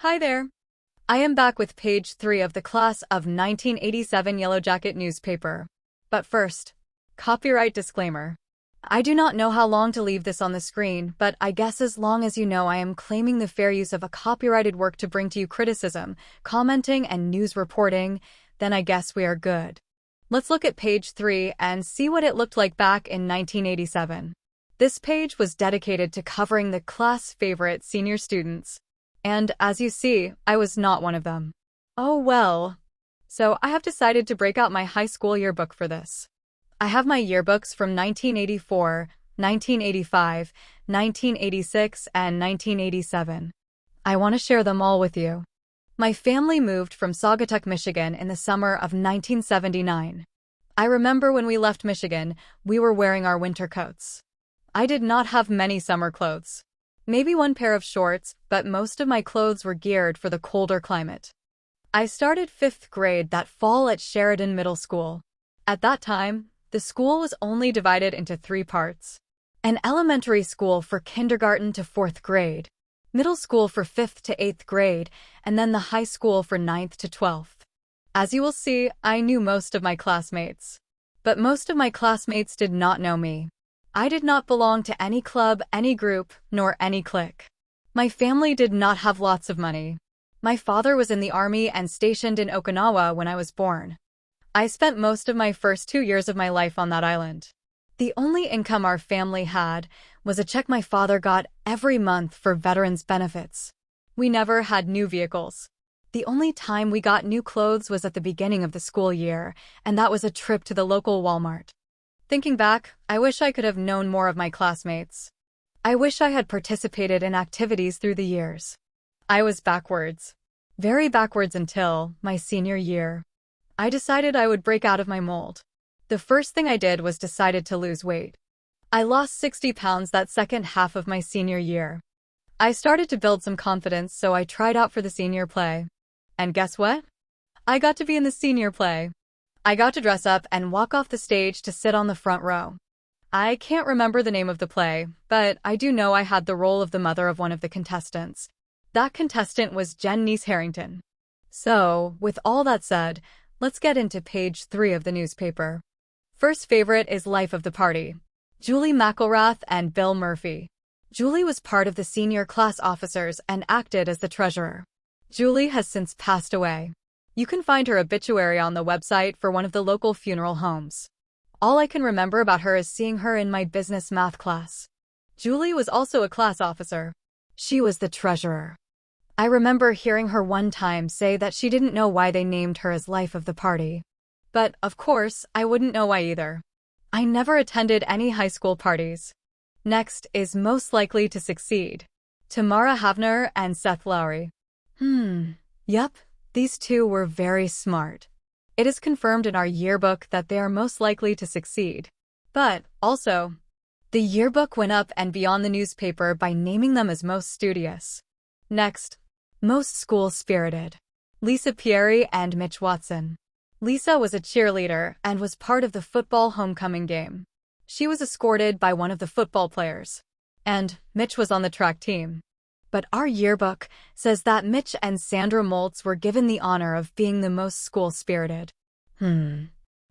Hi there. I am back with page 3 of the class of 1987 Yellowjacket Newspaper. But first, copyright disclaimer. I do not know how long to leave this on the screen, but I guess as long as you know I am claiming the fair use of a copyrighted work to bring to you criticism, commenting, and news reporting, then I guess we are good. Let's look at page 3 and see what it looked like back in 1987. This page was dedicated to covering the class favorite senior students. And as you see, I was not one of them. Oh well. So I have decided to break out my high school yearbook for this. I have my yearbooks from 1984, 1985, 1986, and 1987. I want to share them all with you. My family moved from Saugatuck, Michigan in the summer of 1979. I remember when we left Michigan, we were wearing our winter coats. I did not have many summer clothes. Maybe one pair of shorts, but most of my clothes were geared for the colder climate. I started 5th grade that fall at Sheridan Middle School. At that time, the school was only divided into 3 parts. An elementary school for kindergarten to 4th grade, middle school for 5th to 8th grade, and then the high school for 9th to 12th. As you will see, I knew most of my classmates. But most of my classmates did not know me. I did not belong to any club, any group, nor any clique. My family did not have lots of money. My father was in the army and stationed in Okinawa when I was born. I spent most of my first 2 years of my life on that island. The only income our family had was a check my father got every month for veterans' benefits. We never had new vehicles. The only time we got new clothes was at the beginning of the school year, and that was a trip to the local Walmart. Thinking back, I wish I could have known more of my classmates. I wish I had participated in activities through the years. I was backwards. Very backwards until my senior year. I decided I would break out of my mold. The first thing I did was decided to lose weight. I lost 60 pounds that second half of my senior year. I started to build some confidence, so I tried out for the senior play. And guess what? I got to be in the senior play. I got to dress up and walk off the stage to sit on the front row. I can't remember the name of the play, but I do know I had the role of the mother of one of the contestants. That contestant was Jenice Harrington. So, with all that said, let's get into page 3 of the newspaper. First favorite is Life of the Party. Julie McElrath and Bill Murphy. Julie was part of the senior class officers and acted as the treasurer. Julie has since passed away. You can find her obituary on the website for one of the local funeral homes. All I can remember about her is seeing her in my business math class. Julie was also a class officer. She was the treasurer. I remember hearing her one time say that she didn't know why they named her as Life of the Party. But, of course, I wouldn't know why either. I never attended any high school parties. Next is Most Likely to Succeed. Tamara Havner and Seth Lowry. Yup. These two were very smart. It is confirmed in our yearbook that they are most likely to succeed. But, also, the yearbook went up and beyond the newspaper by naming them as most studious. Next, most school-spirited. Lisa Pieri and Mitch Watson. Lisa was a cheerleader and was part of the football homecoming game. She was escorted by one of the football players. And Mitch was on the track team. But our yearbook says that Mitch and Sandra Moltz were given the honor of being the most school-spirited.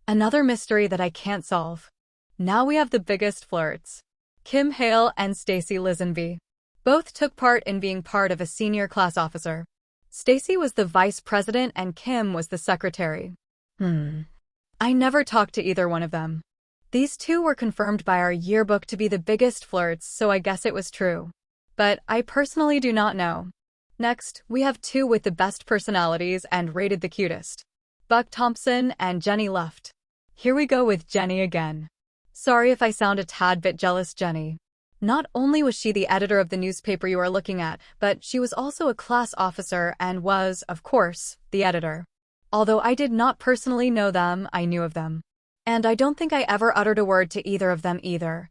Another mystery that I can't solve. Now we have the biggest flirts. Kim Hale and Stacy Lisenby. Both took part in being part of a senior class officer. Stacy was the vice president and Kim was the secretary. I never talked to either one of them. These two were confirmed by our yearbook to be the biggest flirts, so I guess it was true. But I personally do not know. Next, we have 2 with the best personalities and rated the cutest. Buck Thompson and Jenny Luft. Here we go with Jenny again. Sorry if I sound a tad bit jealous, Jenny. Not only was she the editor of the newspaper you are looking at, but she was also a class officer and was, of course, the editor. Although I did not personally know them, I knew of them. And I don't think I ever uttered a word to either of them either.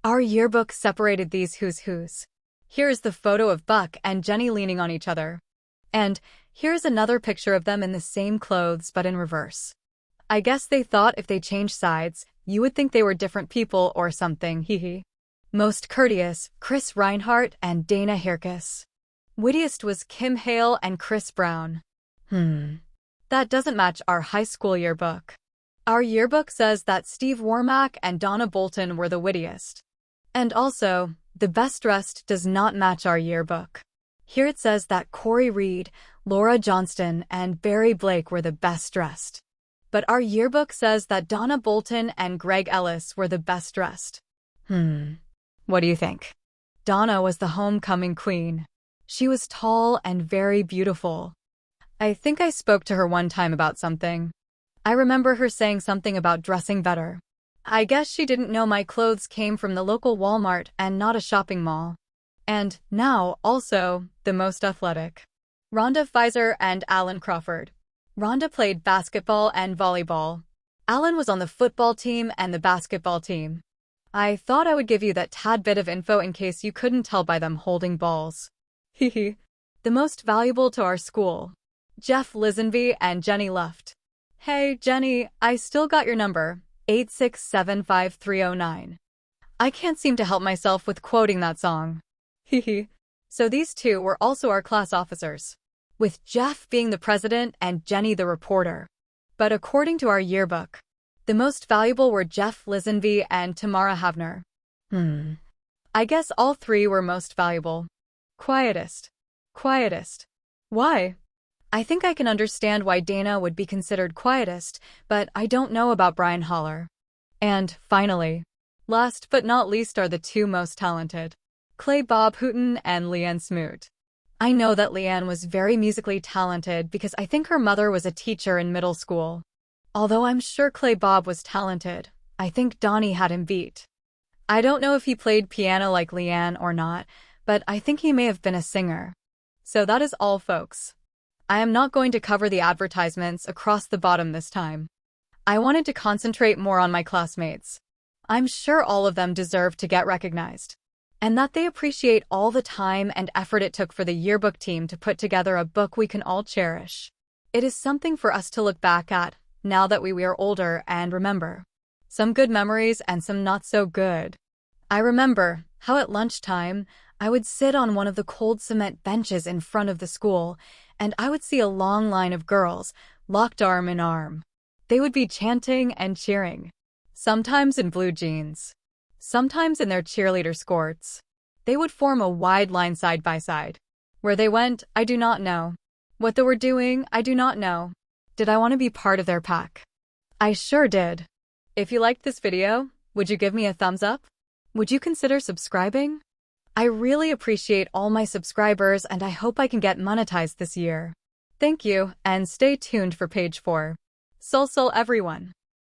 Our yearbook separated these who's who's. Here is the photo of Buck and Jenny leaning on each other. And here's another picture of them in the same clothes but in reverse. I guess they thought if they changed sides, you would think they were different people or something, hee hee. Most courteous, Chris Reinhardt and Dana Hirkus. Wittiest was Kim Hale and Chris Brown. That doesn't match our high school yearbook. Our yearbook says that Steve Warmack and Donna Bolton were the wittiest. And also, the best dressed does not match our yearbook. Here it says that Corey Reed, Laura Johnston, and Barry Blake were the best dressed. But our yearbook says that Donna Bolton and Greg Ellis were the best dressed. What do you think? Donna was the homecoming queen. She was tall and very beautiful. I think I spoke to her one time about something. I remember her saying something about dressing better. I guess she didn't know my clothes came from the local Walmart and not a shopping mall. And now, also, the most athletic. Rhonda Fizer and Alan Crawford. Rhonda played basketball and volleyball. Alan was on the football team and the basketball team. I thought I would give you that tad bit of info in case you couldn't tell by them holding balls. The most valuable to our school. Jeff Lisenby and Jenny Luft. Hey, Jenny, I still got your number, 8675309. I can't seem to help myself with quoting that song. So these two were also our class officers, with Jeff being the president and Jenny the reporter. But according to our yearbook, the most valuable were Jeff Lisenby and Tamara Havner. I guess all three were most valuable. Quietest. Why? I think I can understand why Dana would be considered quietest, but I don't know about Brian Holler. And, finally, last but not least are the two most talented. Clay Bob Hooton and Leanne Smoot. I know that Leanne was very musically talented because I think her mother was a teacher in middle school. Although I'm sure Clay Bob was talented, I think Donnie had him beat. I don't know if he played piano like Leanne or not, but I think he may have been a singer. So that is all, folks. I am not going to cover the advertisements across the bottom this time. I wanted to concentrate more on my classmates. I'm sure all of them deserve to get recognized, and that they appreciate all the time and effort it took for the yearbook team to put together a book we can all cherish. It is something for us to look back at, now that we are older, and remember. Some good memories and some not so good. I remember how at lunchtime, I would sit on one of the cold cement benches in front of the school, and I would see a long line of girls, locked arm in arm. They would be chanting and cheering, sometimes in blue jeans, sometimes in their cheerleader skirts. They would form a wide line side by side. Where they went, I do not know. What they were doing, I do not know. Did I want to be part of their pack? I sure did. If you liked this video, would you give me a thumbs up? Would you consider subscribing? I really appreciate all my subscribers and I hope I can get monetized this year. Thank you, and stay tuned for page 4. Sol everyone.